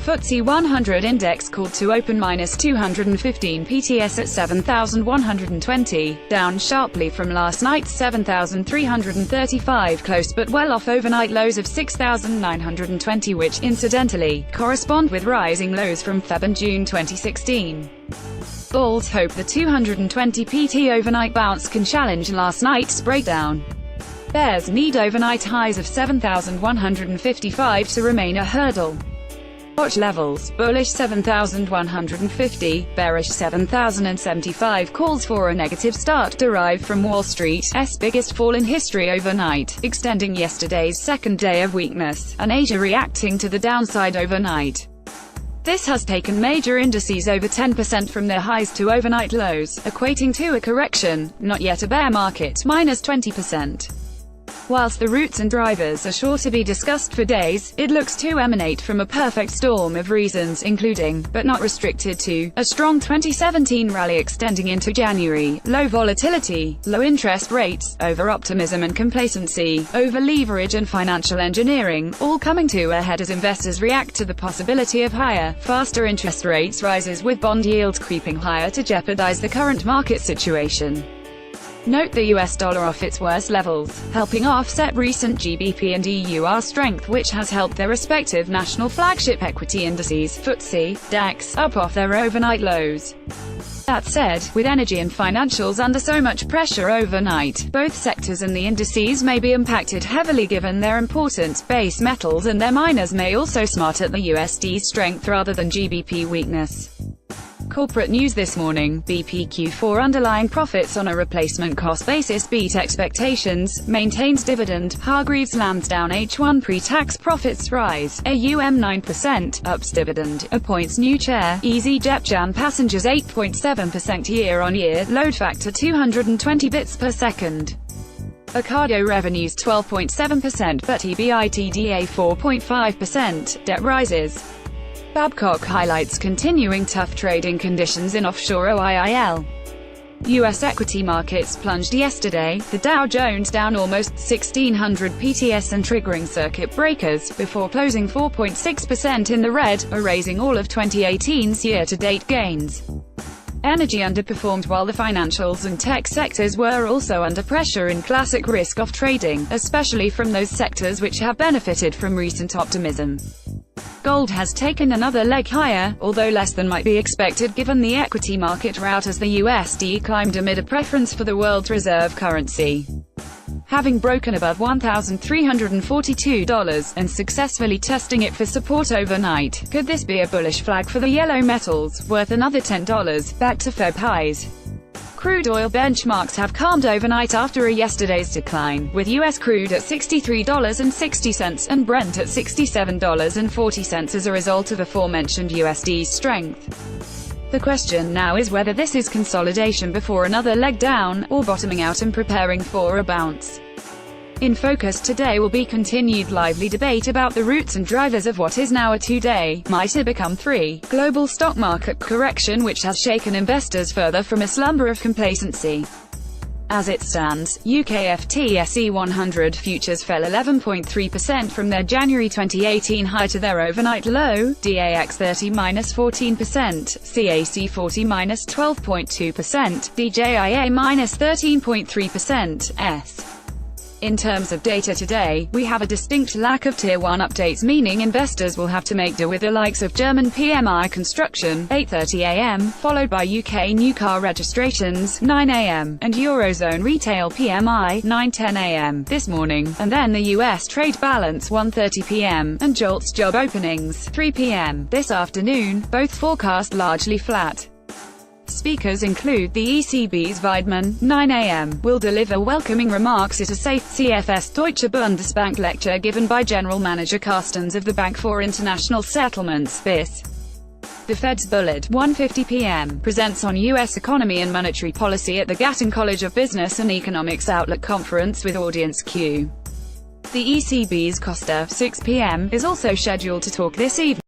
FTSE 100 index called to open minus 215 PTS at 7,120, down sharply from last night's 7,335 close but well off overnight lows of 6,920, which, incidentally, correspond with rising lows from Feb and June 2016. Bulls hope the 220 PT overnight bounce can challenge last night's breakdown. Bears need overnight highs of 7,155 to remain a hurdle. Watch levels: bullish 7,150, bearish 7,075. Calls for a negative start derived from Wall Street's biggest fall in history overnight, extending yesterday's second day of weakness, and Asia reacting to the downside overnight. This has taken major indices over 10% from their highs to overnight lows, equating to a correction, not yet a bear market, minus 20%. Whilst the roots and drivers are sure to be discussed for days, it looks to emanate from a perfect storm of reasons, including, but not restricted to, a strong 2017 rally extending into January, low volatility, low interest rates, over-optimism and complacency, over-leverage and financial engineering, all coming to a head as investors react to the possibility of higher, faster interest rates rises, with bond yields creeping higher to jeopardize the current market situation. Note the US dollar off its worst levels, helping offset recent GBP and EUR strength, which has helped their respective national flagship equity indices, FTSE, DAX, up off their overnight lows. That said, with energy and financials under so much pressure overnight, both sectors and the indices may be impacted heavily given their importance. Base metals and their miners may also smart at the USD's strength rather than GBP weakness. Corporate news this morning: BP Q4 underlying profits on a replacement cost basis beat expectations, maintains dividend. Hargreaves Lansdown H1 pre-tax profits rise, AUM 9%, ups dividend, appoints new chair. EasyJet Jan passengers 8.7% year-on-year, load factor 220 bits per second. Ocado revenues 12.7% but EBITDA 4.5%, debt rises. Babcock highlights continuing tough trading conditions in offshore oil. U.S. equity markets plunged yesterday, the Dow Jones down almost 1,600 PTS and triggering circuit breakers, before closing 4.6% in the red, erasing all of 2018's year-to-date gains. Energy underperformed while the financials and tech sectors were also under pressure in classic risk-off trading, especially from those sectors which have benefited from recent optimism. Gold has taken another leg higher, although less than might be expected given the equity market rout as the USD climbed amid a preference for the world's reserve currency. Having broken above $1,342, and successfully testing it for support overnight, could this be a bullish flag for the yellow metals, worth another $10, back to Feb highs? Crude oil benchmarks have calmed overnight after yesterday's decline, with US crude at $63.60 and Brent at $67.40 as a result of aforementioned USD strength. The question now is whether this is consolidation before another leg down, or bottoming out and preparing for a bounce. In focus today will be continued lively debate about the roots and drivers of what is now a two-day, might it become three, global stock market correction which has shaken investors further from a slumber of complacency. As it stands, UK FTSE 100 futures fell 11.3% from their January 2018 high to their overnight low, DAX 30 minus 14%, CAC 40 minus 12.2%, DJIA minus 13.3%, S. In terms of data today, we have a distinct lack of Tier 1 updates, meaning investors will have to make do with the likes of German PMI construction, 8:30 am, followed by UK new car registrations, 9 am, and Eurozone retail PMI, 9:10 am, this morning, and then the US trade balance, 1:30 pm, and JOLTS job openings, 3 pm, this afternoon, both forecast largely flat. Speakers include the ECB's Weidmann, 9 am, will deliver welcoming remarks at a safe CFS Deutsche Bundesbank lecture given by General Manager Carstens of the Bank for International Settlements, BIS. The Fed's Bullet, 1:50 p.m., presents on U.S. economy and monetary policy at the Gatton College of Business and Economics Outlook Conference with Audience Q. The ECB's Costa, 6 p.m., is also scheduled to talk this evening.